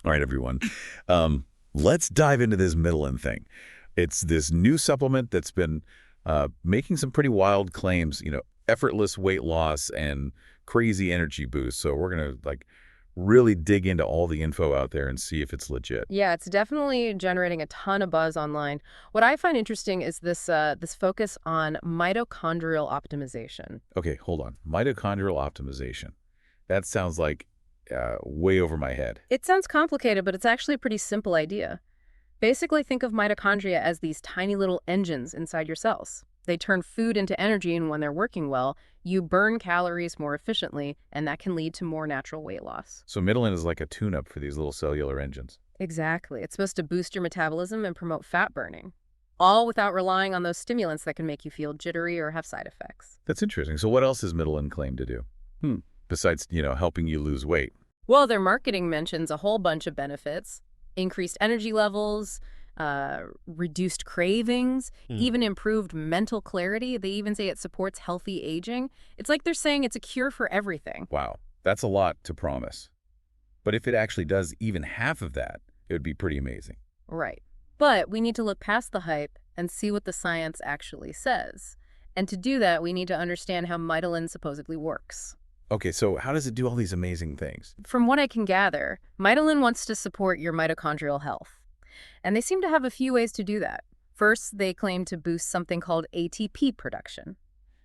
All right, everyone. Let's dive into this Mitolyn thing. It's this new supplement that's been making some pretty wild claims, effortless weight loss and crazy energy boost. So we're going to really dig into all the info out there and see if it's legit. Yeah, it's definitely generating a ton of buzz online. What I find interesting is this focus on mitochondrial optimization. Okay, hold on. Mitochondrial optimization. That sounds like way over my head. It sounds complicated, but it's actually a pretty simple idea. Basically, think of mitochondria as these tiny little engines inside your cells. They turn food into energy, and when they're working well, you burn calories more efficiently, and that can lead to more natural weight loss. So Mitolyn is like a tune-up for these little cellular engines. Exactly. It's supposed to boost your metabolism and promote fat burning, all without relying on those stimulants that can make you feel jittery or have side effects. That's interesting. So what else does Mitolyn claim to do? Besides, helping you lose weight? Well, their marketing mentions a whole bunch of benefits: increased energy levels, reduced cravings, even improved mental clarity. They even say it supports healthy aging. It's like they're saying it's a cure for everything. Wow, that's a lot to promise. But if it actually does even half of that, it would be pretty amazing. Right. But we need to look past the hype and see what the science actually says. And to do that, we need to understand how Mitolyn supposedly works. Okay, so how does it do all these amazing things? From what I can gather, Mitolyn wants to support your mitochondrial health. And they seem to have a few ways to do that. First, they claim to boost something called ATP production,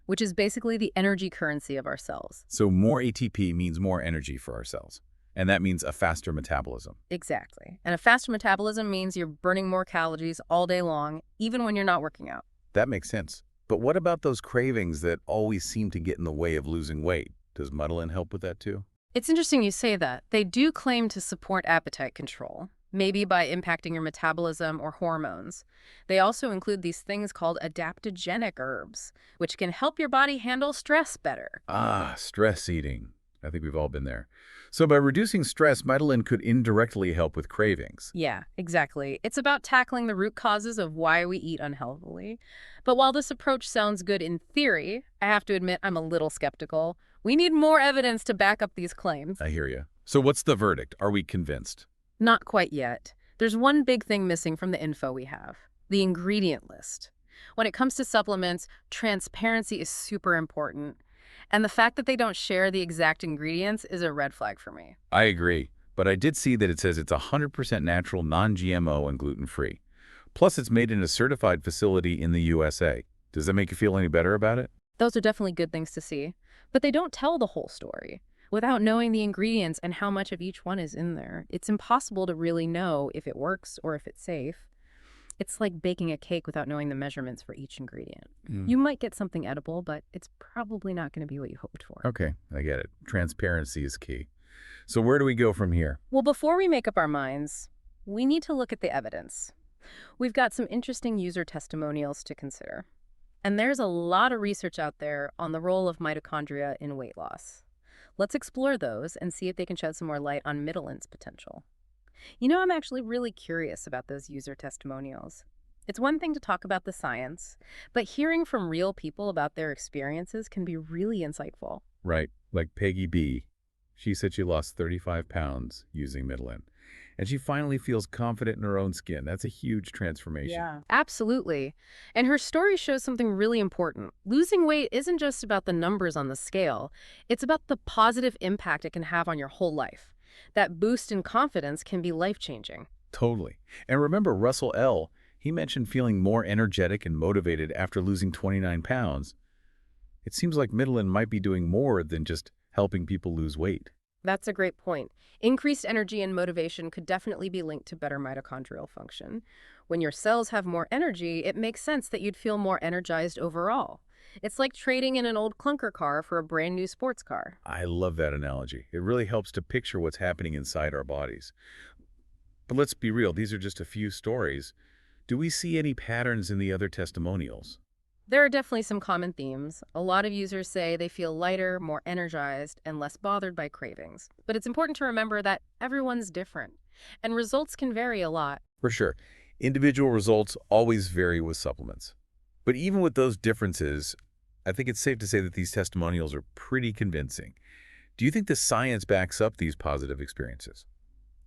which is basically the energy currency of our cells. So more ATP means more energy for our cells. And that means a faster metabolism. Exactly. And a faster metabolism means you're burning more calories all day long, even when you're not working out. That makes sense. But what about those cravings that always seem to get in the way of losing weight? Does Mitolyn help with that too? It's interesting you say that. They do claim to support appetite control, maybe by impacting your metabolism or hormones. They also include these things called adaptogenic herbs, which can help your body handle stress better. Ah, stress eating. I think we've all been there. So by reducing stress, Mitolyn could indirectly help with cravings. Yeah, exactly. It's about tackling the root causes of why we eat unhealthily. But while this approach sounds good in theory, I have to admit I'm a little skeptical. We need more evidence to back up these claims. I hear you. So what's the verdict? Are we convinced? Not quite yet. There's one big thing missing from the info we have: the ingredient list. When it comes to supplements, transparency is super important. And the fact that they don't share the exact ingredients is a red flag for me. I agree. But I did see that it says it's 100% natural, non-GMO, and gluten-free. Plus, it's made in a certified facility in the USA. Does that make you feel any better about it? Those are definitely good things to see. But they don't tell the whole story. Without knowing the ingredients and how much of each one is in there, it's impossible to really know if it works or if it's safe. It's like baking a cake without knowing the measurements for each ingredient. You might get something edible, but it's probably not going to be what you hoped for. Okay, I get it. Transparency is key. So where do we go from here? Well, before we make up our minds, we need to look at the evidence. We've got some interesting user testimonials to consider. And there's a lot of research out there on the role of mitochondria in weight loss. Let's explore those and see if they can shed some more light on Mitolyn's potential. I'm actually really curious about those user testimonials. It's one thing to talk about the science, but hearing from real people about their experiences can be really insightful. Right, like Peggy B. She said she lost 35 pounds using Mitolyn, and she finally feels confident in her own skin. That's a huge transformation. Yeah, absolutely. And her story shows something really important. Losing weight isn't just about the numbers on the scale. It's about the positive impact it can have on your whole life. That boost in confidence can be life-changing. Totally. And remember Russell L., he mentioned feeling more energetic and motivated after losing 29 pounds. It seems like Mitolyn might be doing more than just helping people lose weight. That's a great point. Increased energy and motivation could definitely be linked to better mitochondrial function. When your cells have more energy, it makes sense that you'd feel more energized overall. It's like trading in an old clunker car for a brand new sports car. I love that analogy. It really helps to picture what's happening inside our bodies. But let's be real, these are just a few stories. Do we see any patterns in the other testimonials? There are definitely some common themes. A lot of users say they feel lighter, more energized, and less bothered by cravings. But it's important to remember that everyone's different, and results can vary a lot. For sure. Individual results always vary with supplements. But even with those differences, I think it's safe to say that these testimonials are pretty convincing. Do you think the science backs up these positive experiences?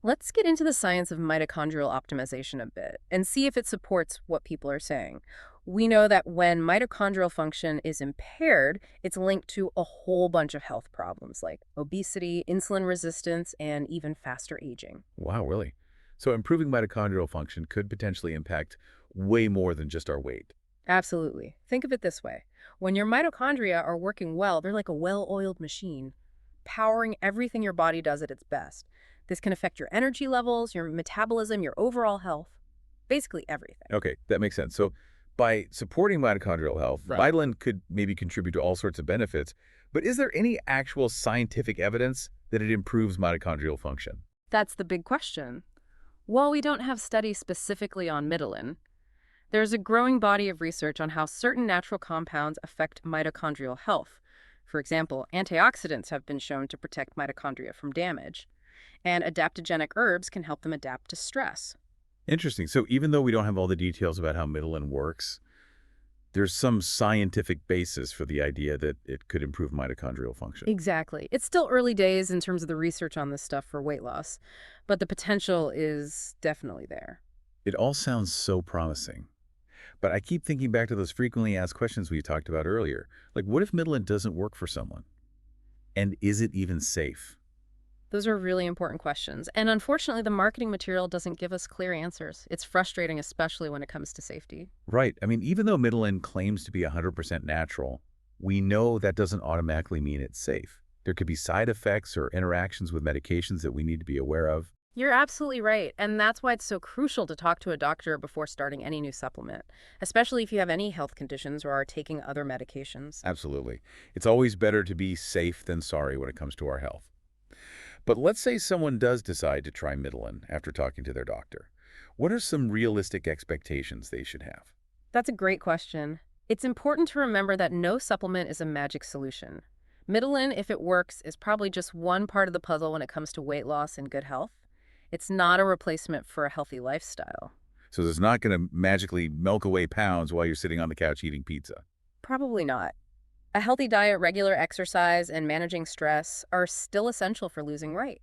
Let's get into the science of mitochondrial optimization a bit and see if it supports what people are saying. We know that when mitochondrial function is impaired, it's linked to a whole bunch of health problems like obesity, insulin resistance, and even faster aging. Wow, really? So improving mitochondrial function could potentially impact way more than just our weight. Absolutely. Think of it this way. When your mitochondria are working well, they're like a well-oiled machine, powering everything your body does at its best. This can affect your energy levels, your metabolism, your overall health, basically everything. Okay, that makes sense. So by supporting mitochondrial health, Right. Mitolyn could maybe contribute to all sorts of benefits. But is there any actual scientific evidence that it improves mitochondrial function? That's the big question. While we don't have studies specifically on Mitolyn, there's a growing body of research on how certain natural compounds affect mitochondrial health. For example, antioxidants have been shown to protect mitochondria from damage, and adaptogenic herbs can help them adapt to stress. Interesting. So even though we don't have all the details about how Mitolyn works, there's some scientific basis for the idea that it could improve mitochondrial function. Exactly. It's still early days in terms of the research on this stuff for weight loss, but the potential is definitely there. It all sounds so promising. But I keep thinking back to those frequently asked questions we talked about earlier. Like, what if Mitolyn doesn't work for someone? And is it even safe? Those are really important questions. And unfortunately, the marketing material doesn't give us clear answers. It's frustrating, especially when it comes to safety. Right. I mean, even though Mitolyn claims to be 100% natural, we know that doesn't automatically mean it's safe. There could be side effects or interactions with medications that we need to be aware of. You're absolutely right. And that's why it's so crucial to talk to a doctor before starting any new supplement, especially if you have any health conditions or are taking other medications. Absolutely. It's always better to be safe than sorry when it comes to our health. But let's say someone does decide to try Mitolyn after talking to their doctor. What are some realistic expectations they should have? That's a great question. It's important to remember that no supplement is a magic solution. Mitolyn, if it works, is probably just one part of the puzzle when it comes to weight loss and good health. It's not a replacement for a healthy lifestyle. So it's not going to magically milk away pounds while you're sitting on the couch eating pizza. Probably not. A healthy diet, regular exercise, and managing stress are still essential for losing weight.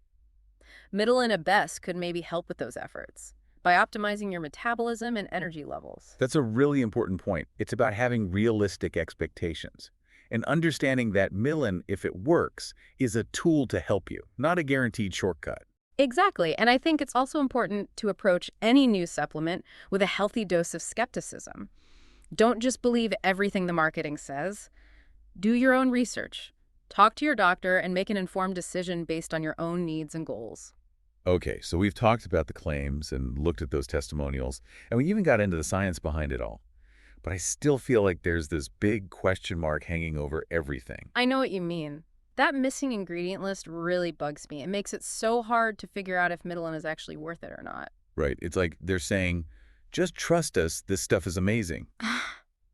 Mitolyn at best could maybe help with those efforts by optimizing your metabolism and energy levels. That's a really important point. It's about having realistic expectations and understanding that Mitolyn, if it works, is a tool to help you, not a guaranteed shortcut. Exactly, and I think it's also important to approach any new supplement with a healthy dose of skepticism. Don't just believe everything the marketing says. Do your own research. Talk to your doctor and make an informed decision based on your own needs and goals. Okay, so we've talked about the claims and looked at those testimonials, and we even got into the science behind it all. But I still feel like there's this big question mark hanging over everything. I know what you mean. That missing ingredient list really bugs me. It makes it so hard to figure out if Mitolyn is actually worth it or not. Right? It's like they're saying, just trust us, this stuff is amazing.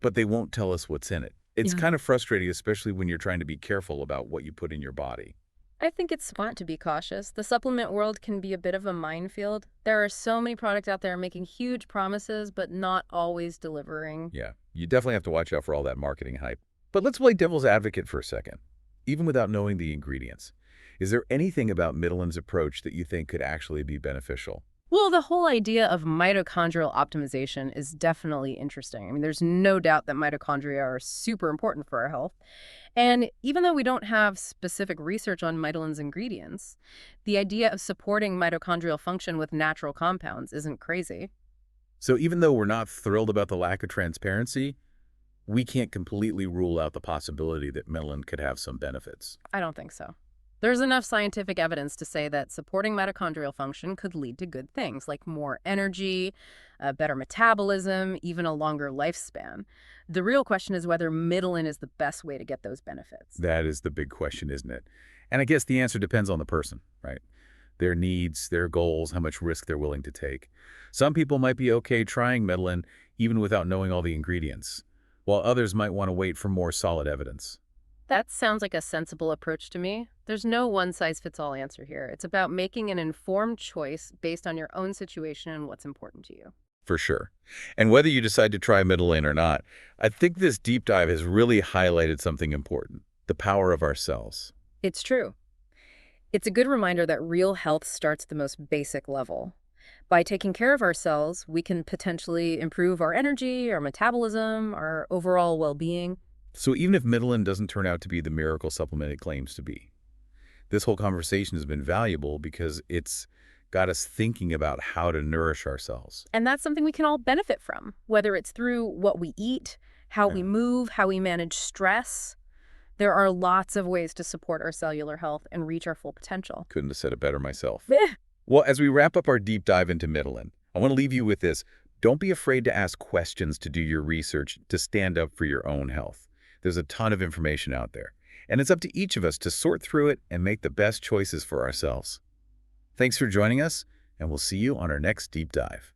But they won't tell us what's in it. It's Yeah. kind of frustrating, especially when you're trying to be careful about what you put in your body. I think it's smart to be cautious. The supplement world can be a bit of a minefield. There are so many products out there making huge promises, but not always delivering. Yeah, you definitely have to watch out for all that marketing hype. But let's play devil's advocate for a second. Even without knowing the ingredients, is there anything about Mitolyn's approach that you think could actually be beneficial? Well, the whole idea of mitochondrial optimization is definitely interesting. I mean, there's no doubt that mitochondria are super important for our health. And even though we don't have specific research on Mitolyn's ingredients, the idea of supporting mitochondrial function with natural compounds isn't crazy. So even though we're not thrilled about the lack of transparency, we can't completely rule out the possibility that Mitolyn could have some benefits. I don't think so. There's enough scientific evidence to say that supporting mitochondrial function could lead to good things like more energy, a better metabolism, even a longer lifespan. The real question is whether Mitolyn is the best way to get those benefits. That is the big question, isn't it? And I guess the answer depends on the person, right? Their needs, their goals, how much risk they're willing to take. Some people might be okay trying Mitolyn even without knowing all the ingredients, while others might want to wait for more solid evidence. That sounds like a sensible approach to me. There's no one-size-fits-all answer here. It's about making an informed choice based on your own situation and what's important to you. For sure. And whether you decide to try Mitolyn or not, I think this deep dive has really highlighted something important, the power of our cells. It's true. It's a good reminder that real health starts at the most basic level. By taking care of ourselves, we can potentially improve our energy, our metabolism, our overall well-being. So even if Mitolyn doesn't turn out to be the miracle supplement it claims to be, this whole conversation has been valuable because it's got us thinking about how to nourish ourselves. And that's something we can all benefit from, whether it's through what we eat, how we Yeah, move, how we manage stress. There are lots of ways to support our cellular health and reach our full potential. couldn't have said it better myself. Eh, Well, as we wrap up our deep dive into Mitolyn, I want to leave you with this. Don't be afraid to ask questions to do your research to stand up for your own health. There's a ton of information out there, and it's up to each of us to sort through it and make the best choices for ourselves. Thanks for joining us, and we'll see you on our next deep dive.